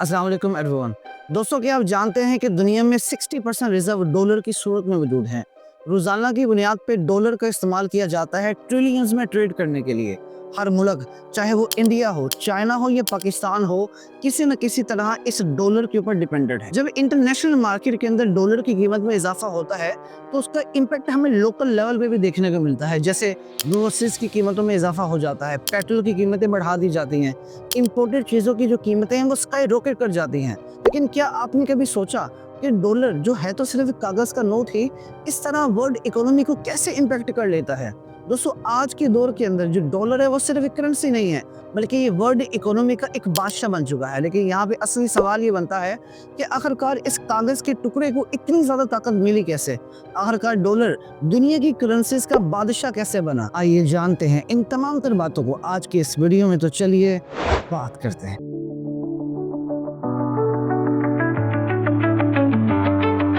अस्सलाम वालेकुम एवरीवन। दोस्तों, क्या आप जानते हैं कि दुनिया में 60% रिजर्व डॉलर की सूरत में मौजूद हैं। रोजाना की बुनियाद पे डॉलर का इस्तेमाल किया जाता है ट्रिलियंस में ट्रेड करने के लिए। हर मुल्क, चाहे वो इंडिया हो, चाइना हो या पाकिस्तान हो, किसी न किसी तरह इस डॉलर के ऊपर डिपेंडेंट है। जब इंटरनेशनल मार्केट के अंदर डॉलर की कीमत में इजाफा होता है तो उसका इम्पैक्ट हमें लोकल लेवल पे भी देखने को मिलता है। जैसे ग्रोसरीज की कीमतों में इजाफा हो जाता है, पेट्रोल की कीमतें बढ़ा दी जाती हैं, इंपोर्टेड चीज़ों की जो कीमतें हैं वो स्काई रॉकेट कर जाती हैं। लेकिन क्या आपने कभी सोचा कि डॉलर जो है तो सिर्फ कागज़ का नोट ही, इस तरह वर्ल्ड इकोनॉमी को कैसे इम्पैक्ट कर लेता है? दोस्तों, आज के दौर के अंदर जो डॉलर है वो सिर्फ एक करेंसी नहीं है, बल्कि ये वर्ल्ड इकोनॉमी का एक बादशाह बन चुका है। लेकिन यहाँ पे असली सवाल ये बनता है कि आखिरकार इस कागज़ के टुकड़े को इतनी ज़्यादा ताकत मिली कैसे? आखिरकार डॉलर दुनिया की करेंसीज का बादशाह कैसे बना? आइए जानते हैं इन तमाम तर बातों को आज के इस वीडियो में। तो चलिए बात करते हैं।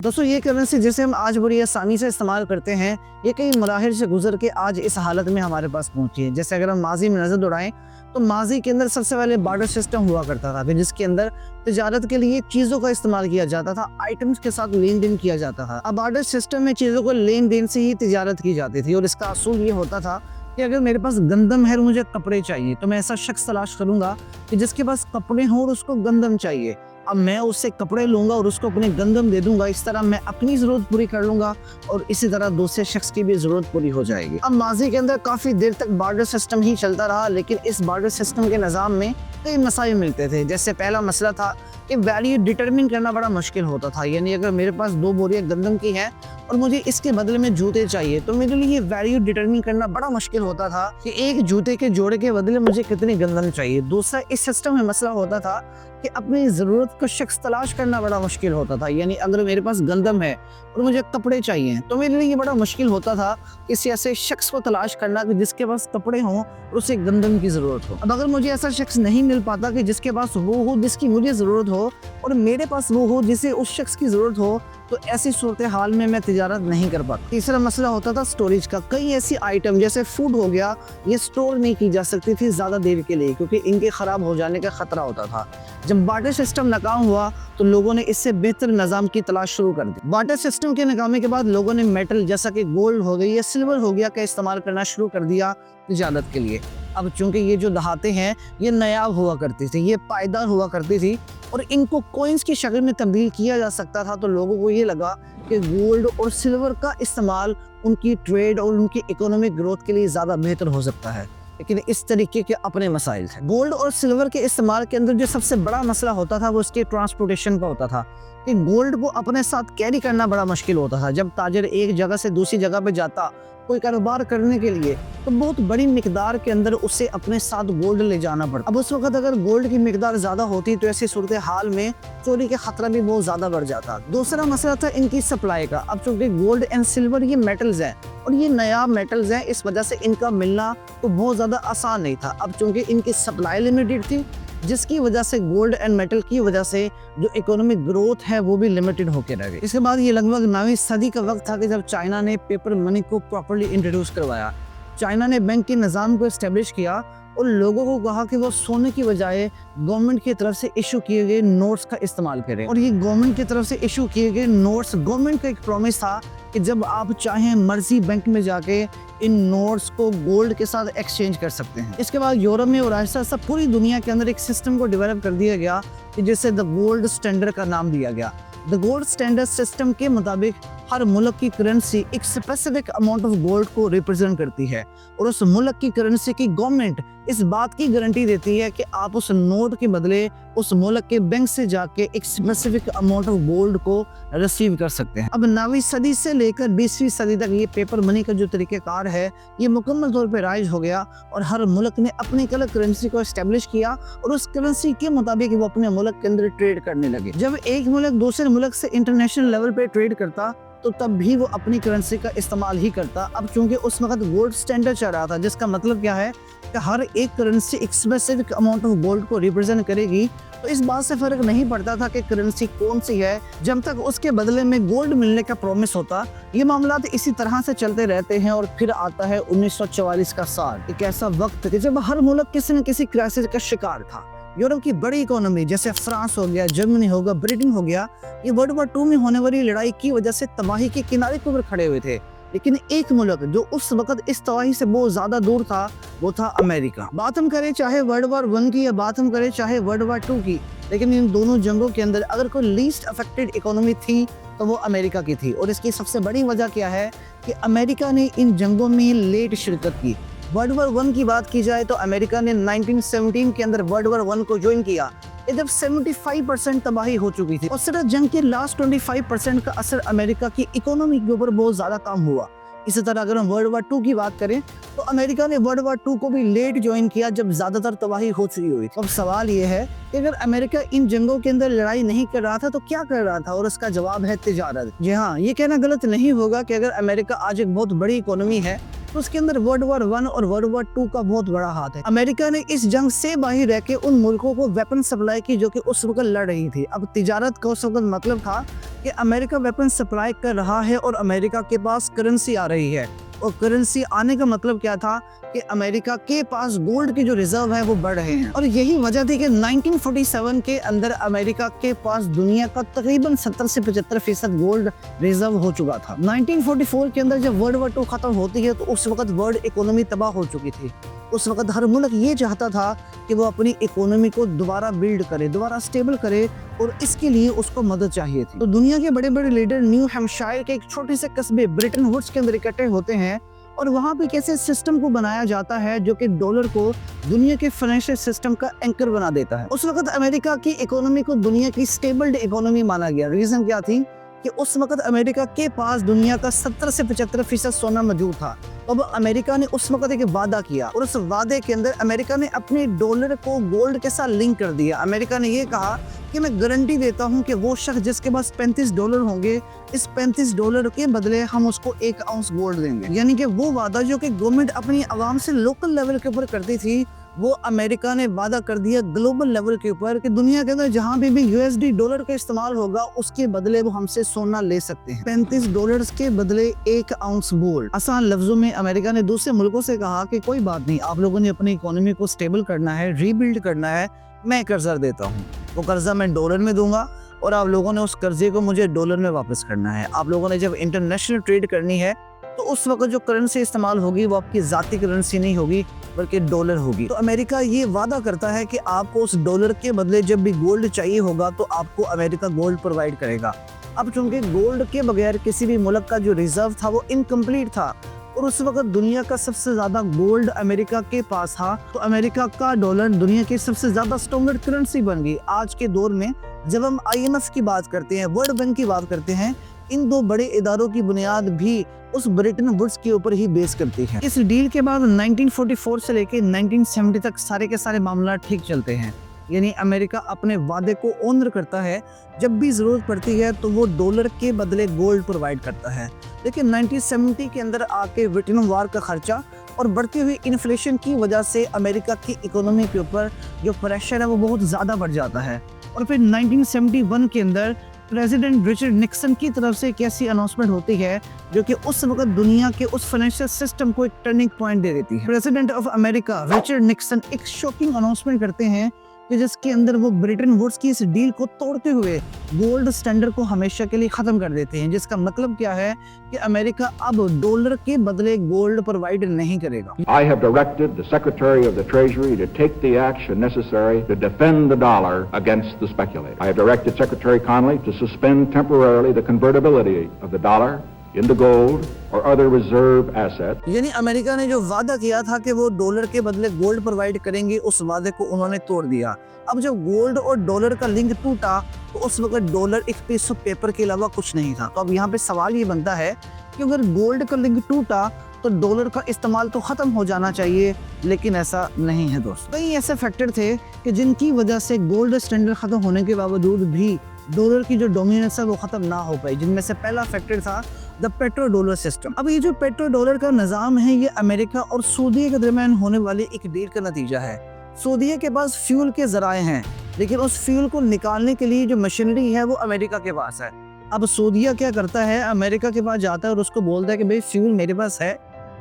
दोस्तों, ये करेंसी जिसे हम आज बड़ी आसानी से इस्तेमाल करते हैं, ये कई मराहिल से गुजर के आज इस हालत में हमारे पास पहुंची है। जैसे अगर हम माजी में नजर दौड़ाएं तो माजी के अंदर सबसे पहले बार्टर सिस्टम हुआ करता था, फिर जिसके अंदर तिजारत के लिए चीज़ों का इस्तेमाल किया जाता था, आइटम्स के साथ लेन देन किया जाता था। अब बार्टर सिस्टम में चीज़ों को लेन देन से ही तिजारत की जाती थी और इसका असूल ये होता था कि अगर मेरे पास गंदम है और मुझे कपड़े चाहिए तो मैं ऐसा शख्स तलाश करूंगा कि जिसके पास कपड़े हों और उसको गंदम चाहिए। अब मैं उससे कपड़े लूंगा और उसको अपने गंदम दे दूंगा। इस तरह मैं अपनी ज़रूरत पूरी कर लूंगा और इसी तरह दूसरे शख्स की भी ज़रूरत पूरी हो जाएगी। अब माजी के अंदर काफ़ी देर तक बार्टर सिस्टम ही चलता रहा, लेकिन इस बार्टर सिस्टम के निज़ाम में कई मसाइल मिलते थे। जैसे पहला मसला था कि वैल्यू डिटरमिन करना बड़ा मुश्किल होता था। यानी अगर मेरे पास 2 बोरियां गंदम की हैं और मुझे इसके बदले में जूते चाहिए तो मेरे लिए वैल्यू डिटरमिन करना बड़ा मुश्किल होता था कि एक जूते के जोड़े के बदले मुझे कितनी गंदम चाहिए। दूसरा, इस सिस्टम में मसला होता था कि अपनी ज़रूरत को शख्स तलाश करना बड़ा मुश्किल होता था। यानी अगर मेरे पास गंदम है और मुझे कपड़े चाहिए तो मेरे लिए बड़ा मुश्किल होता था किसी ऐसे शख्स को तलाश करना कि जिसके पास कपड़े हों और उसे गंदम की ज़रूरत हो। अब अगर मुझे ऐसा शख्स नहीं मिल पाता कि जिसके पास वो हो जिसकी मुझे ज़रूरत हो और मेरे पास वो हो जिसे उस शख्स की ज़रूरत हो, तो ऐसी सूरत हाल में मैं तिजारत नहीं कर पाता। तीसरा मसला होता था स्टोरेज का। कई ऐसी आइटम जैसे फूड हो गया, ये स्टोर नहीं की जा सकती थी ज़्यादा देर के लिए क्योंकि इनके ख़राब हो जाने का ख़तरा होता था। जब बार्टर सिस्टम नाकाम हुआ तो लोगों ने इससे बेहतर निज़ाम की तलाश शुरू कर दी। बार्टर सिस्टम के नाकामी के बाद लोगों ने मेटल जैसा कि गोल्ड हो गई या सिल्वर हो गया का इस्तेमाल करना शुरू कर दिया तिजारत के लिए। अब चूंकि ये जो दहाते हैं ये नायाब हुआ करती थी, ये पायदार हुआ करती थी और इनको कॉइन्स की शक्ल में तब्दील किया जा सकता था, तो लोगों को ये लगा कि गोल्ड और सिल्वर का इस्तेमाल उनकी ट्रेड और उनकी इकोनॉमिक ग्रोथ के लिए ज़्यादा बेहतर हो सकता है। लेकिन इस तरीके के अपने मसाइल थे। गोल्ड और सिल्वर के इस्तेमाल के अंदर जो सबसे बड़ा मसला होता था वो उसके ट्रांसपोर्टेशन का होता था कि गोल्ड को अपने साथ कैरी करना बड़ा मुश्किल होता था। जब ताजर एक जगह से दूसरी जगह पे जाता कोई कारोबार करने के लिए तो बहुत बड़ी मिकदार के अंदर उसे अपने साथ गोल्ड ले जाना पड़ता। अब उस वक्त अगर गोल्ड की मिकदार ज़्यादा होती तो ऐसी सूरत हाल में चोरी का खतरा भी बहुत ज़्यादा बढ़ जाता। दूसरा मसला था इनकी सप्लाई का। अब चूंकि गोल्ड एंड सिल्वर ये मेटल्स हैं और ये नया मेटल्स हैं, इस वजह से इनका मिलना तो बहुत ज़्यादा आसान नहीं था। अब चूंकि इनकी सप्लाई लिमिटेड थी, जिसकी वजह से गोल्ड एंड मेटल की वजह से जो इकोनॉमिक ग्रोथ है वो भी लिमिटेड होकर रह गई। इसके बाद ये लगभग 9वीं सदी का वक्त था कि जब चाइना ने पेपर मनी को प्रॉपर्ली इंट्रोड्यूस करवाया। चाइना ने बैंक के निज़ाम को इस्टेब्लिश किया और लोगों को कहा कि वो सोने की बजाय गवर्नमेंट की तरफ से इशू किए गए नोट्स का इस्तेमाल करें। और ये गवर्नमेंट की तरफ से इशू किए गए नोट्स, गवर्नमेंट का एक प्रॉमिस था कि जब आप चाहें मर्जी बैंक में जाके इन नोट्स को गोल्ड के साथ एक्सचेंज कर सकते हैं। इसके बाद यूरोप में और आहिस्ता आहिस्ता पूरी दुनिया के अंदर एक सिस्टम को डेवलप कर दिया गया कि जिसे द गोल्ड स्टैंडर्ड का नाम दिया गया। द गोल्ड स्टैंडर्ड सिस्टम के मुताबिक हर मुल्क की करेंसी एक स्पेसिफिक अमाउंट ऑफ गोल्ड को रिप्रेजेंट करती है और उस मुल्क की करेंसी की गवर्नमेंट इस बात की गारंटी देती है कि आप उस नोट के बदले उस मुल्क के बैंक से जाके एक स्पेसिफिक अमाउंट ऑफ गोल्ड को रिसीव कर सकते हैं। अब 9वीं सदी से लेकर 20वीं सदी तक ये पेपर मनी का जो तरीक़ेकार है ये मुकम्मल तौर पर राइज हो गया और हर मुल्क ने अपनी अलग करेंसी को इस्टेब्लिश किया और उस करेंसी के मुताबिक वो अपने मुल्क के अंदर ट्रेड करने लगे। जब एक मुल्क दूसरे मुल्क से इंटरनेशनल लेवल पे ट्रेड करता तो तब भी वो अपनी करेंसी का इस्तेमाल ही करता। अब चूंकि उस वक्त गोल्ड स्टैंडर्ड चल रहा था, जिसका मतलब क्या है कि हर एक करेंसी एक स्पेसिफिक अमाउंट ऑफ गोल्ड को रिप्रेजेंट करेगी, तो इस बात से फर्क नहीं पड़ता था कि करेंसी कौन सी है जब तक उसके बदले में गोल्ड मिलने का प्रॉमिस होता। ये मामला इसी तरह से चलते रहते हैं और फिर आता है 1944 का साल। एक ऐसा वक्त कि जब हर मुल्क किसी न किसी क्राइसिस का शिकार था। यूरोप की बड़ी इकोनॉमी जैसे फ्रांस हो गया, जर्मनी हो गया, ब्रिटेन हो गया, ये वर्ल्ड वॉर 2 में होने वाली लड़ाई की वजह से तबाही के किनारे के ऊपर खड़े हुए थे। लेकिन एक मुल्क जो उस वक्त इस तबाही से बहुत ज्यादा दूर था, वो था अमेरिका। बात हम करें चाहे वर्ल्ड वॉर 1 की या बात हम करें चाहे वर्ल्ड वॉर 2 की, लेकिन इन दोनों जंगों के अंदर अगर कोई लीस्ट अफेक्टेड इकोनॉमी थी तो वो अमेरिका की थी। और इसकी सबसे बड़ी वजह क्या है कि अमेरिका ने इन जंगों में लेट शिरकत की। वर्ल्ड वॉर 1 की बात की जाए तो अमेरिका ने 1917 के अंदर वर्ल्ड वॉर 1 को ज्वाइन किया, जब 75% तबाही हो चुकी थी और सिर्फ जंग के लास्ट 25% का असर अमेरिका की इकोनॉमी के ऊपर बहुत ज्यादा कम हुआ। इसी तरह अगर हम वर्ल्ड वॉर 2 की बात करें तो अमेरिका ने वर्ल्ड वॉर 2 को भी लेट ज्वाइन किया जब ज्यादातर तबाही हो चुकी हुई थी। अब सवाल ये है कि अगर अमेरिका इन जंगों के अंदर लड़ाई नहीं कर रहा था तो क्या कर रहा था, और उसका जवाब है तिजारत। जी हाँ, ये कहना गलत नहीं होगा कि अगर अमेरिका आज एक बहुत बड़ी इकोनॉमी है तो उसके अंदर वर्ल्ड वॉर 1 और वर्ल्ड वॉर 2 का बहुत बड़ा हाथ है। अमेरिका ने इस जंग से बाहर रह के उन मुल्कों को वेपन सप्लाई की जो कि उस वक्त लड़ रही थी। अब तिजारत का उस वक्त मतलब था कि अमेरिका वेपन सप्लाई कर रहा है और अमेरिका के पास करेंसी आ रही है, और करेंसी आने का मतलब क्या था कि अमेरिका के पास गोल्ड के जो रिजर्व है वो बढ़ रहे हैं। और यही वजह थी कि 1947 के अंदर अमेरिका के पास दुनिया का तकरीबन 70 से 75% गोल्ड रिजर्व हो चुका था। 1944 के अंदर जब वर्ल्ड वॉर 2 खत्म होती है तो उस वक्त वर्ल्ड इकोनॉमी तबाह हो चुकी थी। उस वक्त हर मुल्क ये चाहता था कि वो अपनी इकोनॉमी को दोबारा बिल्ड करे, दोबारा स्टेबल करे, और इसके लिए उसको मदद चाहिए थी। तो दुनिया के बड़े बड़े लीडर न्यू हैम्पशायर के एक छोटे से कस्बे ब्रिटेन वुड्स के अंदर इकट्ठे होते हैं और वहाँ पे कैसे सिस्टम को बनाया जाता है जो कि डॉलर को दुनिया के फाइनेंशियल सिस्टम का एंकर बना देता है। उस वक्त अमेरिका की इकोनॉमी को दुनिया की स्टेबल इकोनॉमी माना गया। रीजन क्या थी कि उस वक्त अमेरिका के पास दुनिया का 70 से 75% सोना मौजूद था। अब अमेरिका ने उस वक्त एक वादा किया और उस वादे के अंदर अमेरिका ने अपने डॉलर को गोल्ड के साथ लिंक कर दिया। अमेरिका ने ये कहा कि मैं गारंटी देता हूं कि वो शख्स जिसके पास $35 होंगे, इस $35 के बदले हम उसको 1 आउंस गोल्ड देंगे। यानी कि वो वादा जो कि गवर्नमेंट अपनी आवाम से लोकल लेवल के ऊपर करती थी, वो अमेरिका ने वादा कर दिया ग्लोबल लेवल के ऊपर कि दुनिया के अंदर जहां भी यूएसडी डॉलर का इस्तेमाल होगा उसके बदले वो हमसे सोना ले सकते हैं। $35 के बदले 1 आउंस गोल्ड। आसान लफ्जों में अमेरिका ने दूसरे मुल्कों से कहा कि कोई बात नहीं, आप लोगों ने अपनी इकोनॉमी को स्टेबल करना है, रीबिल्ड करना है, मैं कर्जा देता हूँ, वो कर्जा मैं डॉलर में दूंगा और आप लोगों ने उस कर्जे को मुझे डॉलर में वापस करना है। आप लोगों ने जब इंटरनेशनल ट्रेड करनी है तो उस वक्त जो करेंसी इस्तेमाल होगी वो आपकी जाती करेंसी नहीं होगी बल्कि डॉलर होगी। तो अमेरिका ये वादा करता है कि आपको उस डॉलर के बदले जब भी गोल्ड चाहिए होगा तो आपको अमेरिका गोल्ड प्रोवाइड करेगा। अब चूंकि गोल्ड के बगैर किसी भी मुल्क का जो रिजर्व था वो इनकम्प्लीट था और उस वक्त दुनिया का सबसे ज्यादा गोल्ड अमेरिका के पास था, तो अमेरिका का डॉलर दुनिया की सबसे ज्यादा स्ट्रॉन्गर करेंसी बन गई। आज के दौर में जब हम IMF की बात करते हैं, वर्ल्ड बैंक की बात करते हैं, इन दो बड़े इदारों की बुनियाद भी उस ब्रिटेन वुड्स के ऊपर ही बेस करती है। इस डील के बाद 1944 से लेकर 1970 तक सारे के सारे मामला ठीक चलते हैं। यानी अमेरिका अपने वादे को ऑनर करता है, जब भी जरूरत पड़ती है तो वो डॉलर के बदले गोल्ड प्रोवाइड करता है। लेकिन 1970 के अंदर आके वियतनाम वार का खर्चा और बढ़ती हुई इन्फ्लेशन की वजह से अमेरिका की इकोनॉमी के ऊपर जो प्रेशर है वो बहुत ज़्यादा बढ़ जाता है। और फिर 1971 के अंदर प्रेसिडेंट रिचर्ड निक्सन की तरफ से एक ऐसी अनाउंसमेंट होती है जो कि उस वक्त दुनिया के उस फाइनेंशियल सिस्टम को एक टर्निंग पॉइंट दे देती है। President of America Richard Nixon एक शॉकिंग अनाउंसमेंट करते हैं कि जिसके अंदर वो ब्रिटेन वुड्स की इस डील को तोड़ते हुए गोल्ड स्टैंडर्ड को हमेशा के लिए खत्म कर देते हैं। जिसका मतलब क्या है कि अमेरिका अब डॉलर के बदले गोल्ड प्रोवाइड नहीं करेगा। I have directed the Secretary of the Treasury to take the action necessary to defend the dollar against the speculator. I have directed Secretary Connally to suspend temporarily the convertibility of the dollar into gold or other reserve asset. यानी America ने जो वादा किया था कि वो dollar के बदले गोल्ड प्रोवाइड करेंगे, उस वादे को उन्होंने तोड़ दिया। अब जब गोल्ड और डॉलर का लिंक टूटा तो उस वक्त डॉलर एक पीस ऑफ पेपर के अलावा कुछ नहीं था। तो अब यहाँ पे सवाल ये बनता है कि अगर गोल्ड का लिंक टूटा तो डॉलर का इस्तेमाल तो खत्म हो जाना चाहिए, लेकिन ऐसा नहीं है दोस्तों। कई ऐसे फैक्टर थे कि जिनकी वजह से गोल्ड स्टैंडर्ड खत्म होने के बावजूद भी डॉलर की जो डोमिनेंस है वो खत्म ना हो पाई, जिनमें से पहला फैक्टर था द पेट्रो डॉलर सिस्टम। अब ये जो पेट्रो डॉलर का निज़ाम है ये अमेरिका और सऊदीया के दरमियान होने वाली एक डील का नतीजा है। सऊदीया के पास फ्यूल के जराए हैं, लेकिन उस फ्यूल को निकालने के लिए जो मशीनरी है वो अमेरिका के पास है। अब सऊदीया क्या करता है, अमेरिका के पास जाता है और उसको बोलता है कि भाई फ्यूल मेरे पास है,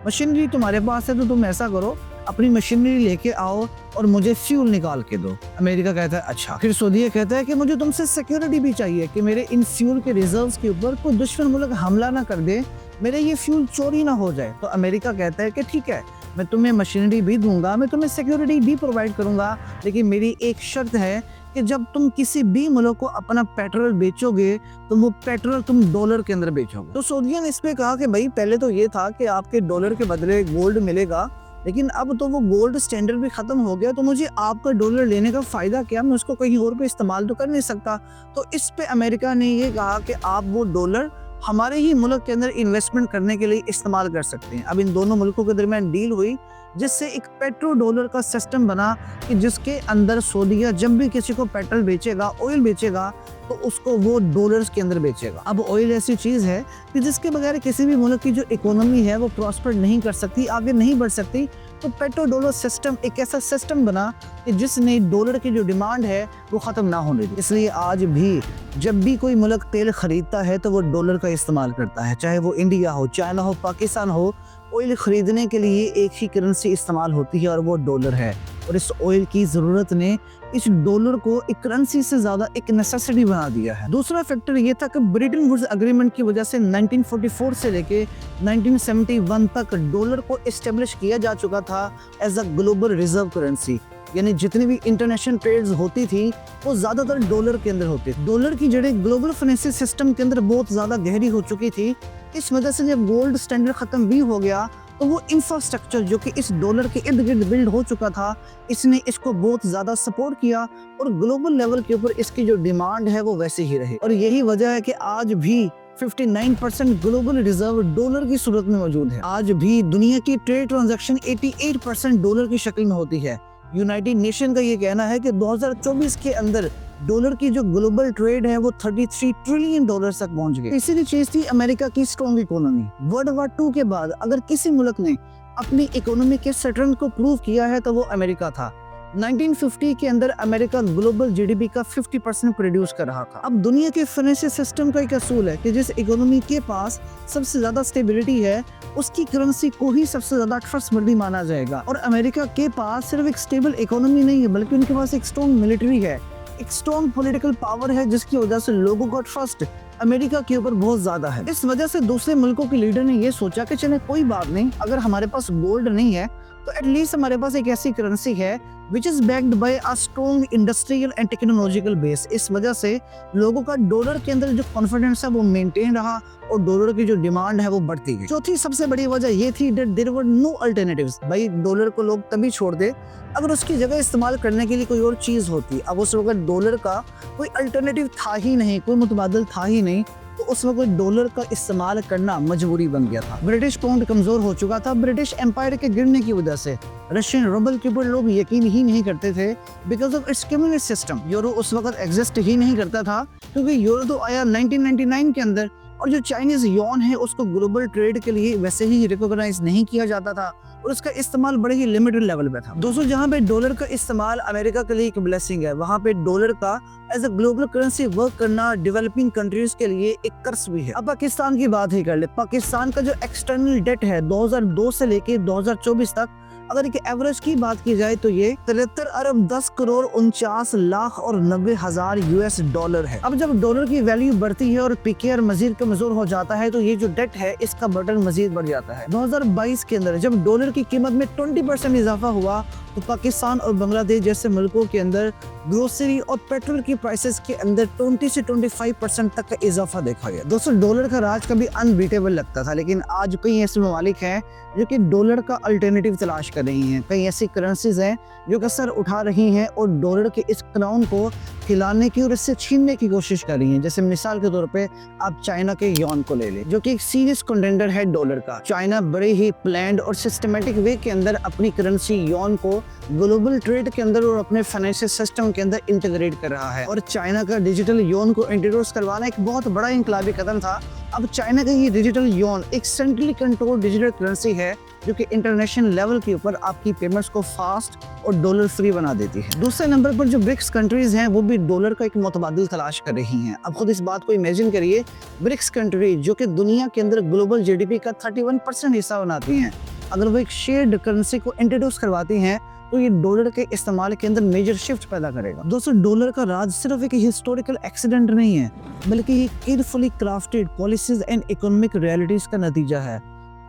मशीनरी तुम्हारे पास है, तो तुम ऐसा करो अपनी मशीनरी लेके आओ और मुझे फ्यूल निकाल के दो। अमेरिका कहता है अच्छा। फिर सऊदीया कहता है कि मुझे तुमसे सिक्योरिटी भी चाहिए कि मेरे इन फ्यूल के रिजर्व्स के ऊपर कोई दुश्मन मुल्क हमला ना कर दे, मेरे ये फ्यूल चोरी ना हो जाए। तो अमेरिका कहता है कि ठीक है, मैं तुम्हें मशीनरी भी दूंगा, मैं तुम्हें सिक्योरिटी भी प्रोवाइड करूंगा, लेकिन मेरी एक शर्त है कि जब तुम किसी भी मुल्क को अपना पेट्रोल बेचोगे तो वो पेट्रोल तुम डॉलर के अंदर बेचोगे। तो सऊदीया ने इस पे कहा कि भाई पहले तो ये था कि आपके डॉलर के बदले गोल्ड मिलेगा, लेकिन अब तो वो गोल्ड स्टैंडर्ड भी खत्म हो गया, तो मुझे आपका डॉलर लेने का फायदा क्या, मैं उसको कहीं और पे इस्तेमाल तो कर नहीं सकता। तो इस पे अमेरिका ने ये कहा कि आप वो डॉलर हमारे ही मुल्क के अंदर इन्वेस्टमेंट करने के लिए इस्तेमाल कर सकते हैं। अब इन दोनों मुल्कों के दरमियान डील हुई, जिससे एक पेट्रो डॉलर का सिस्टम बना कि जिसके अंदर सऊदीया जब भी किसी को पेट्रोल बेचेगा, ऑयल बेचेगा, तो उसको वो डॉलर्स के अंदर बेचेगा। अब ऑयल ऐसी चीज़ है कि जिसके बगैर किसी भी मुल्क की जो इकोनॉमी है वो प्रॉस्पर नहीं कर सकती, आगे नहीं बढ़ सकती। तो पेट्रो डॉलर सिस्टम एक ऐसा सिस्टम बना कि जिसने डॉलर की जो डिमांड है वो ख़त्म ना होने दी। इसलिए आज भी जब भी कोई मुल्क तेल खरीदता है तो वो डॉलर का इस्तेमाल करता है, चाहे वो इंडिया हो, चाइना हो, पाकिस्तान हो। ऑयल खरीदने के लिए एक ही करेंसी इस्तेमाल होती है और वो डॉलर है। और इस ऑयल की ज़रूरत ने इस डॉलर को एक करेंसी से ज़्यादा एक नेसेसिटी बना दिया है। दूसरा फैक्टर ये था कि ब्रेटन वुड्स एग्रीमेंट की वजह से 1944 से लेके 1971 तक डॉलर को एस्टेब्लिश किया जा चुका था as a global reserve currency, यानी जितनी भी इंटरनेशनल ट्रेड्स होती थी वो ज़्यादातर डॉलर के अंदर होती थी। डॉलर की जड़ें ग्लोबल फाइनेंशियल सिस्टम के अंदर बहुत ज़्यादा गहरी हो चुकी थी। इस वजह से जब गोल्ड स्टैंडर्ड ख़त्म भी हो गया तो वो इंफ्रास्ट्रक्चर जो कि इस डॉलर के इर्द गिर्द बिल्ड हो चुका था, इसने इसको बहुत ज़्यादा सपोर्ट किया और ग्लोबल लेवल के ऊपर इसकी जो डिमांड है वो वैसे ही रही। और यही वजह है कि आज भी 59% ग्लोबल रिजर्व डॉलर की सूरत में मौजूद है। आज भी दुनिया की ट्रेड ट्रांजैक्शन 88% डॉलर की शक्ल में होती है। यूनाइटेड नेशन का ये कहना है कि 2024 के अंदर डॉलर की जो ग्लोबल ट्रेड है वो 33 ट्रिलियन डॉलर तक पहुंच गई। तीसरी चीज थी अमेरिका की स्ट्रॉन्ग इकोनॉमी। वर्ल्ड वार 2 के बाद अगर किसी मुल्क ने अपनी इकोनॉमी के स्ट्रेंथ को प्रूव किया है तो वो अमेरिका था। 1950 के अंदर अमेरिका ग्लोबल जीडीपी का 50% प्रोड्यूस कर रहा था। अब दुनिया के फाइनेंशियल सिस्टम का एक असूल है कि जिस इकोनॉमी के पास सबसे ज्यादा स्टेबिलिटी है उसकी करेंसी को ही सबसे ज्यादा ट्रस्टवर्दी माना जाएगा। और अमेरिका के पास सिर्फ एक स्टेबल इकोनॉमी नहीं है, बल्कि उनके पास एक स्ट्रॉन्ग मिलिट्री है, एक स्ट्रॉन्ग पॉलिटिकल पावर है, जिसकी वजह से लोगों का ट्रस्ट अमेरिका के ऊपर बहुत ज्यादा है। इस वजह से दूसरे मुल्कों के लीडर ने ये सोचा कि चले कोई बात नहीं, अगर हमारे पास गोल्ड नहीं है तो एटलीस्ट हमारे पास एक ऐसी करेंसी है which is backed by a strong industrial and technological base. इस वजह से लोगों का डॉलर के अंदर जो कॉन्फिडेंस है वो मेंटेन रहा और डॉलर की जो डिमांड है वो बढ़ती गई। चौथी सबसे बड़ी वजह ये थी that there were no alternatives. भाई डॉलर को लोग तभी छोड़ दे अगर उसकी जगह इस्तेमाल करने के लिए कोई और चीज होती। अब उस वक्त डॉलर का कोई अल्टरनेटिव था ही नहीं, कोई मुतबादल था ही नहीं, तो उस वक्त डॉलर का इस्तेमाल करना मजबूरी बन गया था। ब्रिटिश पाउंड कमजोर हो चुका था। ब्रिटिश एम्पायर के गिरने की वजह से रशियन रूबल के ऊपर लोग यकीन ही नहीं करते थे because of its communist system. Euro उस वक्त एग्जिस्ट ही नहीं करता था क्योंकि यूरो तो आया 1999 के अंदर, और जो चाइनीज यॉन है उसको ग्लोबल ट्रेड के लिए वैसे ही रिकॉग्नाइज नहीं किया जाता था और उसका इस्तेमाल बड़े ही लिमिटेड लेवल पे था। दोस्तों, जहाँ पे डॉलर का इस्तेमाल अमेरिका के लिए एक ब्लेसिंग है, वहाँ पे डॉलर का as a global currency work करना डेवलपिंग कंट्रीज के लिए एक कर्ज भी है। अब पाकिस्तान की बात ही कर ले। पाकिस्तान का जो एक्सटर्नल डेट है 2002 से लेके 2024 तक, अगर एक एवरेज की बात की जाए तो ये 73 अरब 10 करोड़ 49 लाख और 90 हजार US डॉलर है। अब जब डॉलर की वैल्यू बढ़ती है और पीकेआर मजीद कमजोर हो जाता है तो ये जो डेट है इसका बर्डन मजीद बढ़ जाता है। 2022 के अंदर जब डॉलर की कीमत में 20% इजाफा हुआ तो पाकिस्तान और बांग्लादेश जैसे मुल्कों के अंदर ग्रोसरी और पेट्रोल की प्राइसेस के अंदर 20 से 25% तक का इजाफा देखा गया। दोस्तों, डॉलर का राज कभी अनबीटेबल लगता था, लेकिन आज कई ऐसे ममालिक हैं जो कि डॉलर का अल्टरनेटिव तलाश कर रही हैं। कई ऐसी करेंसीज हैं जो कि सर उठा रही हैं और डॉलर के इस क्राउन को खिलाने की और इससे छीनने की कोशिश कर रही हैं। जैसे मिसाल के तौर पे आप चाइना के यॉन को ले लें, जो कि एक सीरियस कंटेंडर है डॉलर का। चाइना बड़े ही प्लान्ड और सिस्टमेटिक वे के अंदर अपनी करेंसी यॉन को ग्लोबल ट्रेड के अंदर और अपने फाइनेंशियल सिस्टम के अंदर इंटीग्रेट कर रहा है। और चाइना का डिजिटल यॉन को इंट्रोड्यूस करवाना एक बहुत बड़ा इनकलाबी कदम था। अब चाइना का ये डिजिटल यॉन एक सेंट्रली कंट्रोल डिजिटल करेंसी है जो कि इंटरनेशनल लेवल के ऊपर आपकी पेमेंट्स को फास्ट और डॉलर फ्री बना देती है। दूसरे नंबर पर जो ब्रिक्स कंट्रीज हैं वो भी डॉलर का एक मुतबादिल तलाश कर रही हैं। अब खुद इस बात को इमेजिन करिए, ब्रिक्स कंट्री जो कि दुनिया के अंदर ग्लोबल जीडीपी का 31% हिस्सा बनाती हैं, अगर वो एक शेयर्ड करेंसी को इंट्रोड्यूस करवाती हैं तो ये डॉलर के इस्तेमाल के अंदर मेजर शिफ्ट पैदा करेगा। दोस्तों, डॉलर का राज सिर्फ एक हिस्टोरिकल एक्सीडेंट नहीं है, बल्कि ये carefully crafted policies and economic realities का नतीजा है।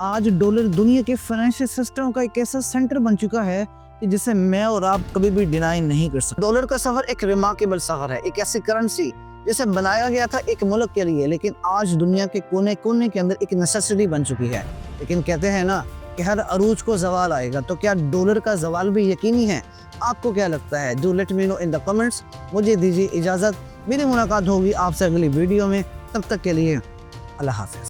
आज डॉलर दुनिया के फाइनेंशियल सिस्टम का एक ऐसा सेंटर बन चुका है कि जिसे मैं और आप कभी भी डिनाई नहीं कर सकते। डॉलर का सफर एक रिमार्केबल सफर है, एक ऐसी करेंसी जिसे बनाया गया था एक मुल्क के लिए, लेकिन आज दुनिया के कोने कोने के अंदर एक नेसेसिटी बन चुकी है। लेकिन कहते हैं ना कि हर अरूज को जवाल आएगा, तो क्या डॉलर का जवाल भी यकीनी है? आपको क्या लगता है? Do let me know in the comments. मुझे दीजिए इजाज़त, मेरी मुलाकात होगी आपसे अगली वीडियो में। तब तक के लिए अल्लाह हाफ़िज़।